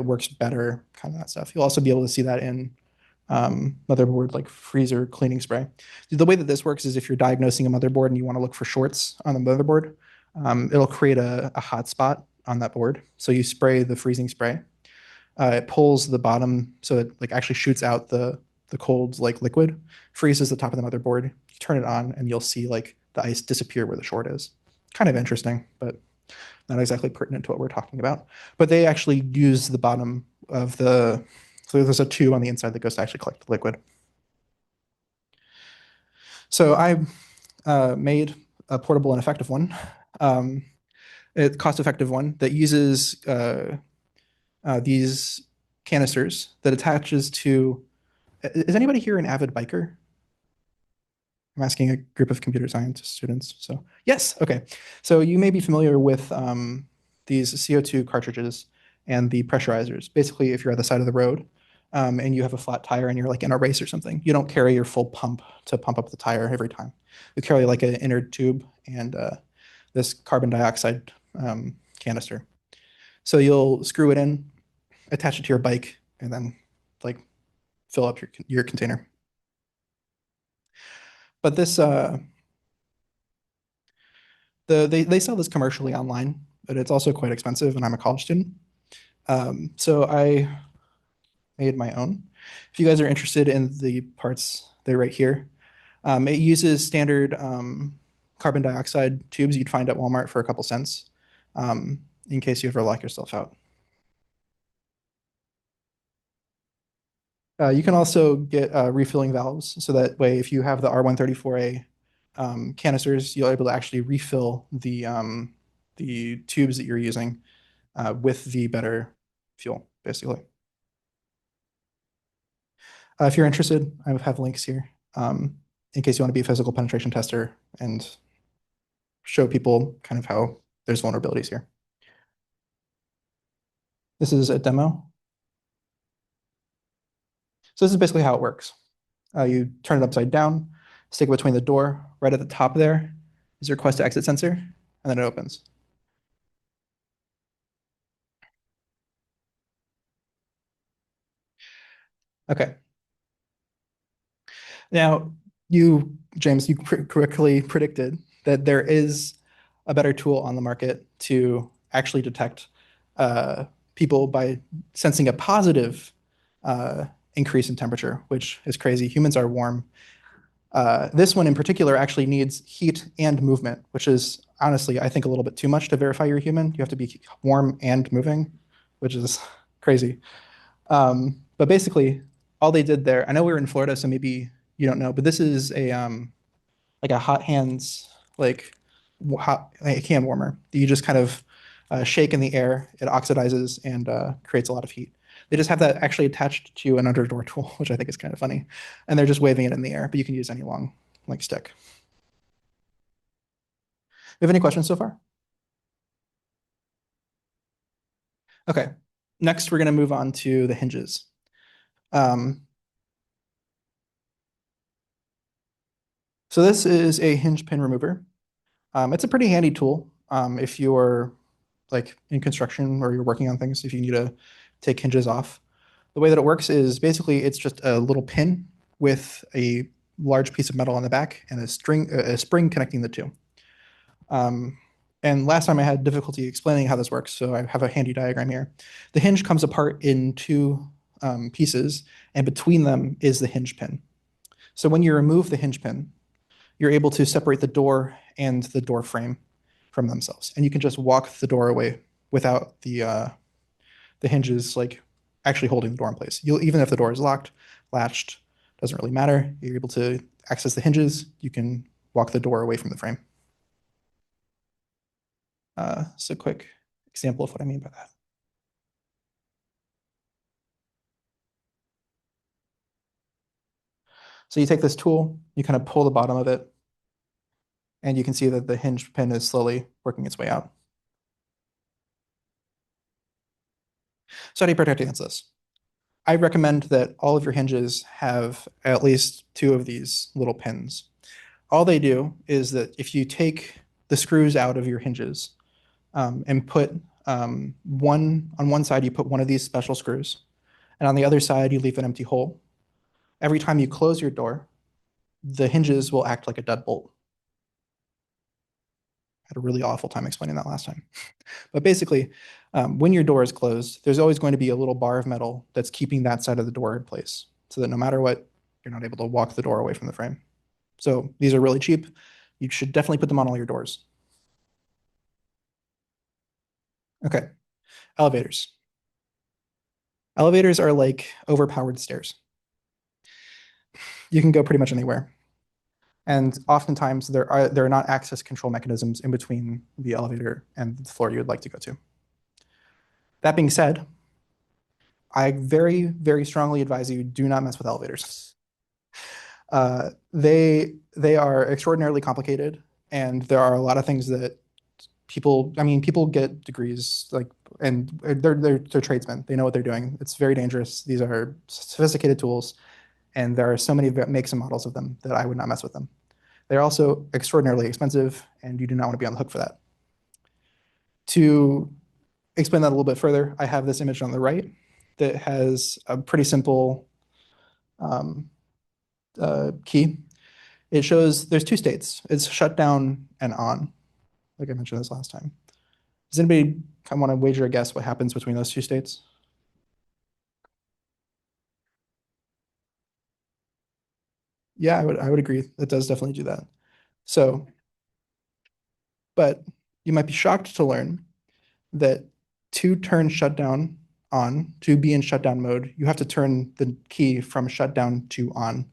works better, kind of that stuff. You'll also be able to see that in motherboard like freezer cleaning spray. The way that this works is if you're diagnosing a motherboard and you want to look for shorts on the motherboard, it'll create a hot spot on that board. So you spray the freezing spray. It pulls the bottom, so it like actually shoots out the cold like liquid, freezes the top of the motherboard. You turn it on, and you'll see like the ice disappear where the short is. Kind of interesting, but not exactly pertinent to what we're talking about. But they actually use the bottom of the, so there's a tube on the inside that goes to actually collect the liquid. So I made a portable and effective one. a cost-effective one that uses these canisters that attaches to. Is anybody here an avid biker? I'm asking a group of computer science students. So yes, okay. So you may be familiar with these CO2 cartridges and the pressurizers. Basically, if you're at the side of the road and you have a flat tire and you're like in a race or something, you don't carry your full pump to pump up the tire every time. You carry like an inner tube and this carbon dioxide canister. So you'll screw it in, attach it to your bike, and then like fill up your container. But this they sell this commercially online, but it's also quite expensive, and I'm a college student. So I made my own. If you guys are interested in the parts, they're right here. It uses standard carbon dioxide tubes you'd find at Walmart for a couple cents, in case you ever lock yourself out. You can also get refilling valves, so that way if you have the R134A canisters, you'll be able to actually refill the tubes that you're using with the better fuel, basically. If you're interested, I have links here in case you want to be a physical penetration tester and show people kind of how there's vulnerabilities here. This is a demo. So this is basically how it works. You turn it upside down, stick it between the door. Right at the top there is your request to exit sensor, and then it opens. Okay. Now, James, you correctly predicted that there is a better tool on the market to actually detect people by sensing a positive increase in temperature, which is crazy. Humans are warm. This one in particular actually needs heat and movement, which is honestly, I think, a little bit too much to verify you're human. You have to be warm and moving, which is crazy. But basically, all they did there, I know we were in Florida, so maybe you don't know, but this is a like a hot hands, like a hand warmer. You just kind of shake in the air, it oxidizes and creates a lot of heat. They just have that actually attached to an underdoor tool, which I think is kind of funny. And they're just waving it in the air, but you can use any long like stick. You have any questions so far? Okay. Next, we're going to move on to the hinges. So this is a hinge pin remover. It's a pretty handy tool if you're like in construction or you're working on things, if you need to take hinges off. The way that it works is basically it's just a little pin with a large piece of metal on the back and a spring connecting the two. And last time I had difficulty explaining how this works, so I have a handy diagram here. The hinge comes apart in two pieces, and between them is the hinge pin. So when you remove the hinge pin, you're able to separate the door and the door frame from themselves. And you can just walk the door away without the hinges like actually holding the door in place. Even if the door is locked, latched, doesn't really matter. You're able to access the hinges. You can walk the door away from the frame. So quick example of what I mean by that. So you take this tool, you kind of pull the bottom of it, and you can see that the hinge pin is slowly working its way out. So how do you protect against this? I recommend that all of your hinges have at least two of these little pins. All they do is that if you take the screws out of your hinges and put on one side, you put one of these special screws, and on the other side, you leave an empty hole. Every time you close your door, the hinges will act like a deadbolt. I had a really awful time explaining that last time. But basically, when your door is closed, there's always going to be a little bar of metal that's keeping that side of the door in place so that no matter what, you're not able to walk the door away from the frame. So these are really cheap. You should definitely put them on all your doors. Okay, elevators. Elevators are like overpowered stairs. You can go pretty much anywhere. And oftentimes there are not access control mechanisms in between the elevator and the floor you would like to go to. That being said, I very, very strongly advise you do not mess with elevators. They are extraordinarily complicated, and there are a lot of things that people get degrees and they're tradesmen. They know what they're doing. It's very dangerous. These are sophisticated tools, and there are so many makes and models of them that I would not mess with them. They're also extraordinarily expensive, and you do not want to be on the hook for that. To explain that a little bit further, I have this image on the right that has a pretty simple key. It shows there's two states. It's shut down and on, like I mentioned this last time. Does anybody want to wager a guess what happens between those two states? Yeah, I would agree. It does definitely do that. So, but you might be shocked to learn that to turn shutdown on, to be in shutdown mode, you have to turn the key from shutdown to on.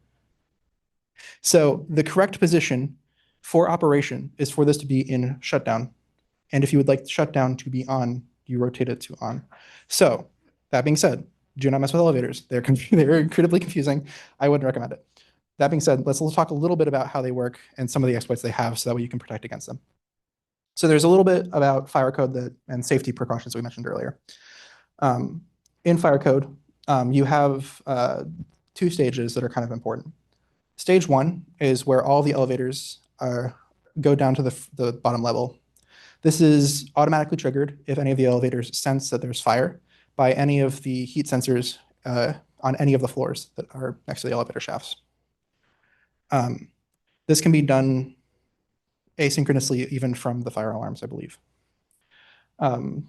So the correct position for operation is for this to be in shutdown. And if you would like shutdown to be on, you rotate it to on. So that being said, do not mess with elevators. They're incredibly confusing. I wouldn't recommend it. That being said, let's talk a little bit about how they work and some of the exploits they have so that way you can protect against them. So there's a little bit about fire code and safety precautions we mentioned earlier. In fire code, you have two stages that are kind of important. Stage one is where all the elevators go down to the bottom level. This is automatically triggered if any of the elevators sense that there's fire by any of the heat sensors on any of the floors that are next to the elevator shafts. This can be done asynchronously even from the fire alarms, I believe. In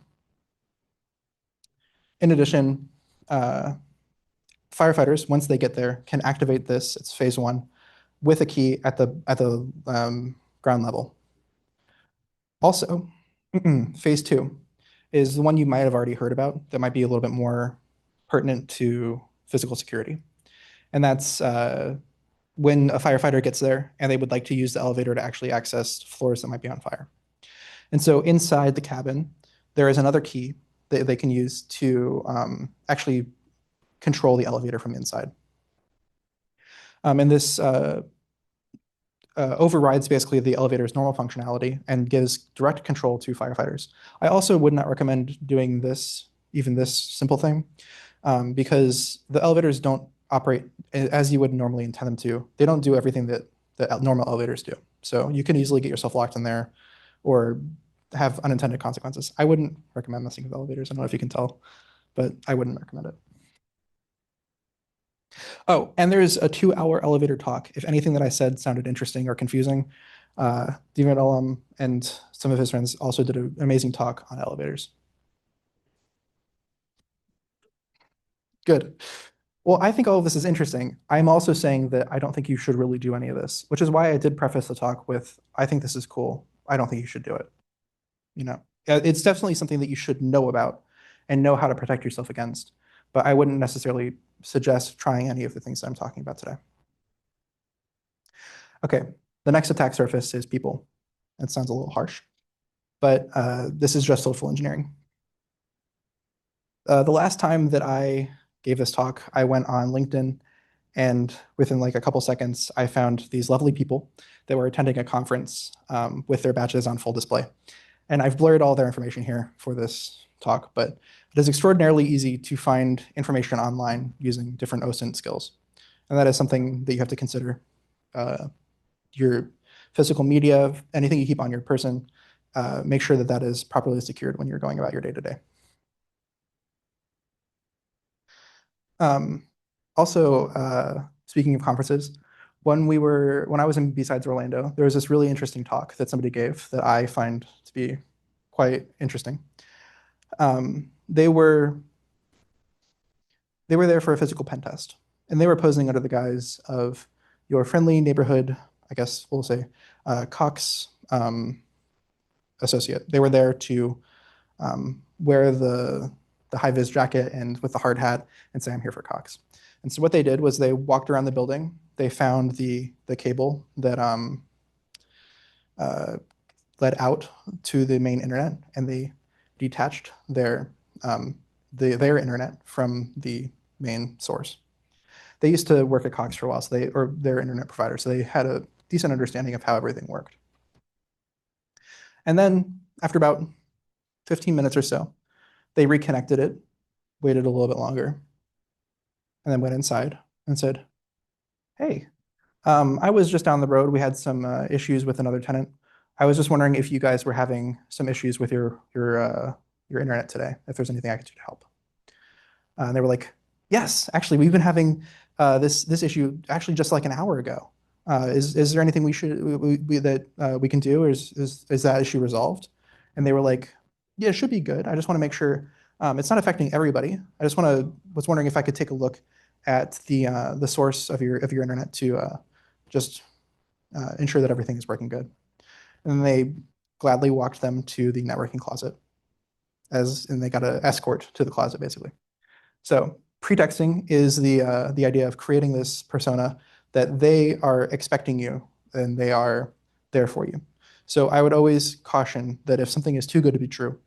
addition, firefighters, once they get there, can activate this, it's phase one, with a key at the ground level. Also, phase two is the one you might have already heard about that might be a little bit more pertinent to physical security. And that's when a firefighter gets there and they would like to use the elevator to actually access floors that might be on fire. And so inside the cabin, there is another key that they can use to actually control the elevator from inside. And this overrides basically the elevator's normal functionality and gives direct control to firefighters. I also would not recommend doing this, even this simple thing, because the elevators don't operate as you would normally intend them to. They don't do everything that normal elevators do. So you can easily get yourself locked in there or have unintended consequences. I wouldn't recommend messing with elevators. I don't know if you can tell, but I wouldn't recommend it. Oh, and there's a 2-hour elevator talk. If anything that I said sounded interesting or confusing, David Ullum and some of his friends also did an amazing talk on elevators. Good. Well, I think all of this is interesting. I'm also saying that I don't think you should really do any of this, which is why I did preface the talk with, I think this is cool. I don't think you should do it. You know, it's definitely something that you should know about and know how to protect yourself against, but I wouldn't necessarily suggest trying any of the things that I'm talking about today. Okay, the next attack surface is people. That sounds a little harsh, but this is just social engineering. The last time that I gave this talk, I went on LinkedIn, and within like a couple seconds, I found these lovely people that were attending a conference with their badges on full display. And I've blurred all their information here for this talk, but it is extraordinarily easy to find information online using different OSINT skills. And that is something that you have to consider. Your physical media, anything you keep on your person, make sure that that is properly secured when you're going about your day-to-day. Also, speaking of conferences, when I was in B-Sides Orlando, there was this really interesting talk that somebody gave that I find to be quite interesting. They were there for a physical pen test, and they were posing under the guise of your friendly neighborhood, I guess we'll say, Cox associate. They were there to wear the high-vis jacket and with the hard hat and say, I'm here for Cox. And so what they did was they walked around the building. they found the cable that led out to the main internet, and they detached their internet from the main source. They used to work at Cox for a while, or their internet provider, so they had a decent understanding of how everything worked. And then after about 15 minutes or so, they reconnected it, waited a little bit longer, and then went inside and said, "Hey, I was just down the road. We had some issues with another tenant. I was just wondering if you guys were having some issues with your internet today, if there's anything I could do to help." And they were like, "Yes, actually, we've been having this issue actually just like an hour ago. Is there anything we can do? Or is that issue resolved?" And they were like, "Yeah, it should be good. I just want to make sure it's not affecting everybody. I just was wondering if I could take a look at the source of your internet to just ensure that everything is working good." And then they gladly walked them to the networking closet, and they got an escort to the closet, basically. So pretexting is the idea of creating this persona that they are expecting you and they are there for you. So I would always caution that if something is too good to be true,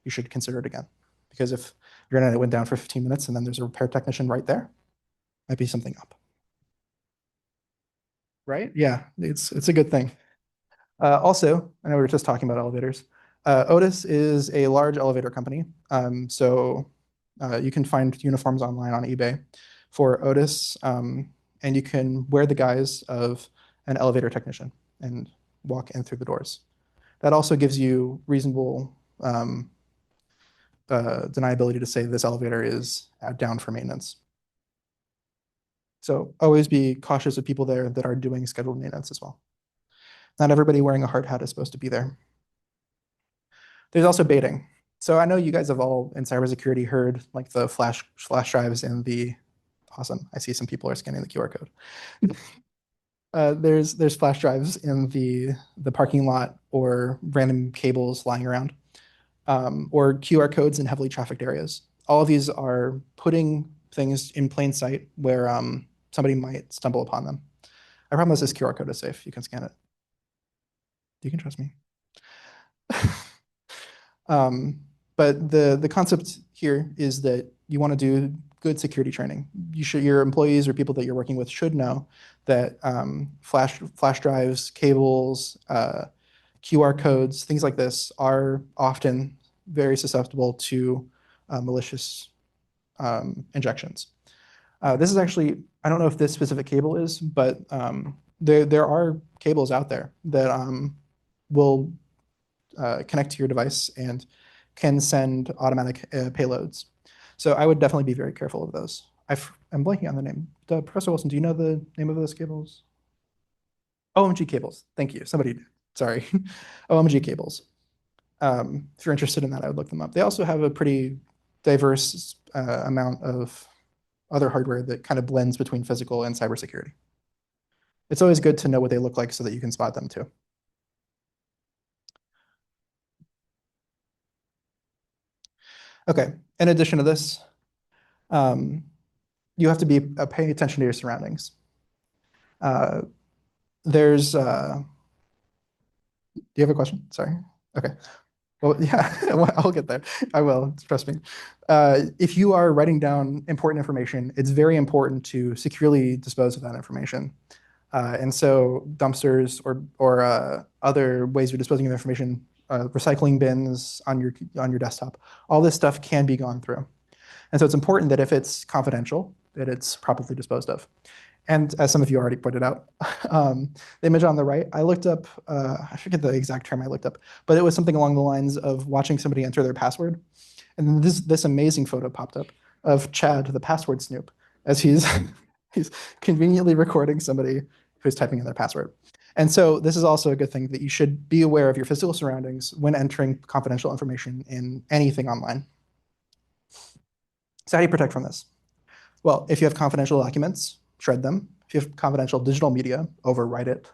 you should consider it again. Because if your internet went down for 15 minutes and then there's a repair technician right there, might be something up. Right? Yeah, it's a good thing. Also, I know we were just talking about elevators. Otis is a large elevator company. So you can find uniforms online on eBay for Otis, and you can wear the guise of an elevator technician and walk in through the doors. That also gives you reasonable deniability to say this elevator is down for maintenance. So always be cautious of people there that are doing scheduled maintenance as well. Not everybody wearing a hard hat is supposed to be there. There's also baiting. So I know you guys have all in cybersecurity heard like the flash drives and the awesome. I see some people are scanning the QR code. There's flash drives in the parking lot or random cables lying around, or QR codes in heavily trafficked areas. All of these are putting things in plain sight where somebody might stumble upon them. I promise this QR code is safe. You can scan it. You can trust me. But the concept here is that you want to do good security training. Your employees or people that you're working with should know that flash drives, cables, QR codes, things like this are often very susceptible to malicious injections. This is actually, I don't know if this specific cable is, but there are cables out there that will connect to your device and can send automatic payloads. So I would definitely be very careful of those. I'm blanking on the name. Professor Wilson, do you know the name of those cables? OMG cables. Thank you. Somebody did. Sorry. OMG cables. If you're interested in that, I would look them up. They also have a pretty diverse amount of other hardware that kind of blends between physical and cybersecurity. It's always good to know what they look like so that you can spot them too. Okay, in addition to this, you have to be paying attention to your surroundings. Do you have a question? Sorry. Okay. Well, yeah, I'll get there. I will, trust me. If you are writing down important information, it's very important to securely dispose of that information. And so dumpsters or other ways of disposing of information, recycling bins on your desktop, all this stuff can be gone through. And so it's important that if it's confidential, that it's properly disposed of. And as some of you already pointed out, the image on the right, I looked up, I forget the exact term I looked up, but it was something along the lines of watching somebody enter their password. And this amazing photo popped up of Chad, the password snoop, as he's conveniently recording somebody who's typing in their password. And so this is also a good thing that you should be aware of your physical surroundings when entering confidential information in anything online. So how do you protect from this? Well, if you have confidential documents, shred them. If you have confidential digital media, overwrite it.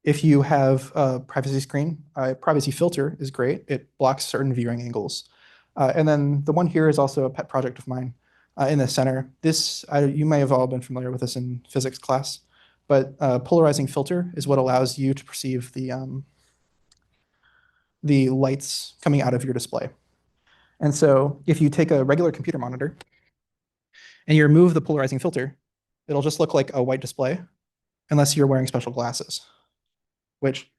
If you have a privacy screen, a privacy filter is great. It blocks certain viewing angles. And then the one here is also a pet project of mine. in the center. This, you may have all been familiar with this in physics class, but polarizing filter is what allows you to perceive the lights coming out of your display. And so if you take a regular computer monitor and you remove the polarizing filter, it'll just look like a white display unless you're wearing special glasses, which,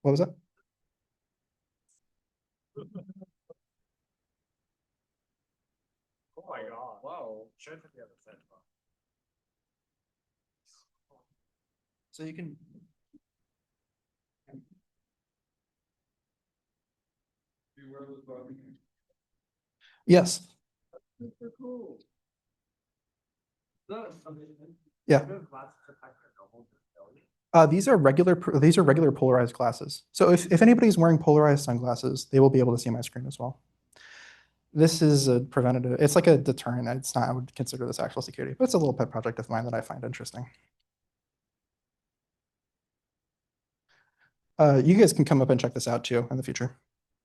what was that? Oh my god. Wow. Show it to the other side. So you can. Yes. Super cool. Yeah. These are regular polarized glasses. So if anybody's wearing polarized sunglasses, they will be able to see my screen as well. This is a preventative, it's like a deterrent. It's not, I would consider this actual security, but it's a little pet project of mine that I find interesting. You guys can come up and check this out too in the future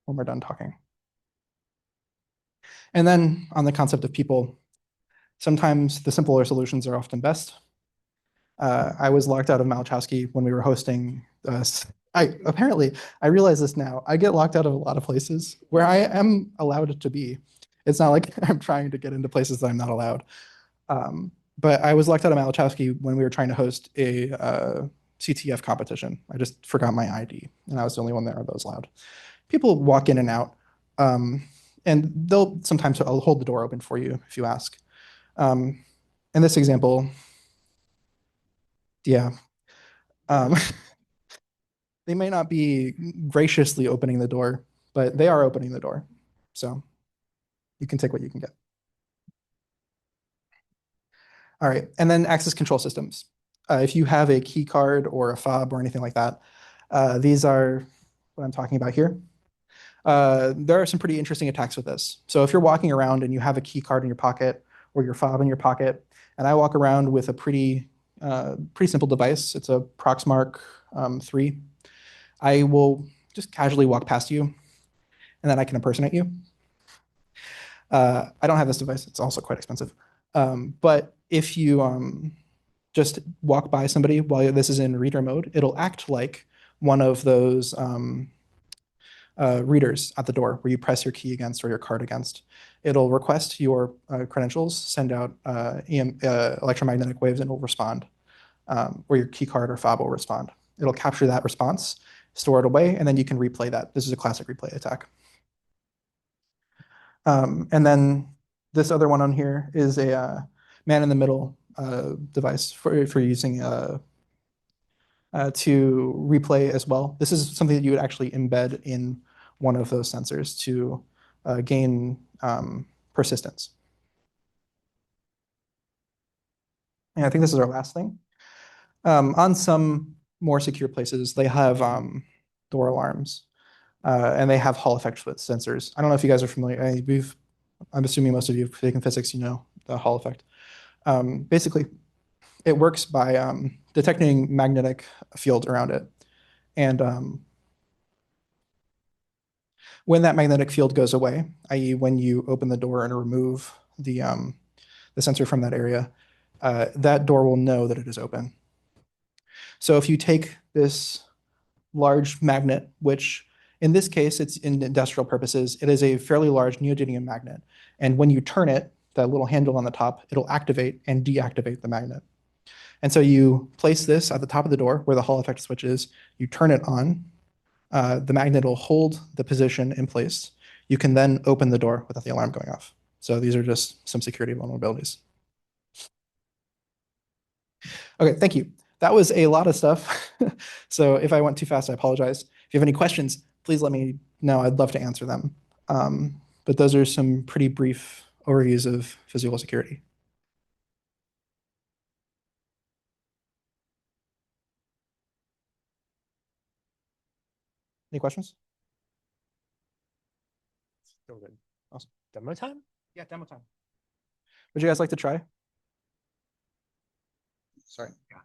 when we're done talking. And then on the concept of people, sometimes the simpler solutions are often best. I was locked out of Malachowski when we were hosting. I realize this now. I get locked out of a lot of places where I am allowed to be. It's not like I'm trying to get into places that I'm not allowed. But I was locked out of Malachowski when we were trying to host a CTF competition. I just forgot my ID, and I was the only one there that was allowed. People walk in and out, and they'll sometimes I'll hold the door open for you if you ask. In this example, yeah. They may not be graciously opening the door, but they are opening the door. So you can take what you can get. All right, and then access control systems. If you have a key card or a fob or anything like that, these are what I'm talking about here. There are some pretty interesting attacks with this. So if you're walking around and you have a key card in your pocket or your fob in your pocket, and I walk around with a pretty simple device, it's a Proxmark 3. I will just casually walk past you, and then I can impersonate you. I don't have this device. It's also quite expensive. But if you just walk by somebody while this is in reader mode, it'll act like one of those readers at the door where you press your key against or your card against. It'll request your credentials, send out electromagnetic waves, and it'll respond, or your key card or fob will respond. It'll capture that response, store it away, and then you can replay that. This is a classic replay attack. And then this other one on here is a man-in-the-middle device for using to replay as well. This is something that you would actually embed in one of those sensors to gain persistence. And I think this is our last thing. On some more secure places, they have door alarms, and they have Hall effect sensors. I don't know if you guys are familiar. I'm assuming most of you have taken physics, you know the Hall effect. Basically, it works by detecting magnetic field around it. And when that magnetic field goes away, i.e. when you open the door and remove the sensor from that area, that door will know that it is open. So if you take this large magnet, which in this case, it's in industrial purposes, it is a fairly large neodymium magnet. And when you turn it, that little handle on the top, it'll activate and deactivate the magnet. And so you place this at the top of the door where the Hall effect switch is, you turn it on, the magnet will hold the position in place. You can then open the door without the alarm going off. So these are just some security vulnerabilities. Okay, thank you. That was a lot of stuff. So if I went too fast, I apologize. If you have any questions, please let me know. I'd love to answer them. But those are some pretty brief overviews of physical security. Any questions? Still good. Awesome. Demo time? Yeah, demo time. Would you guys like to try? Sorry. Yeah.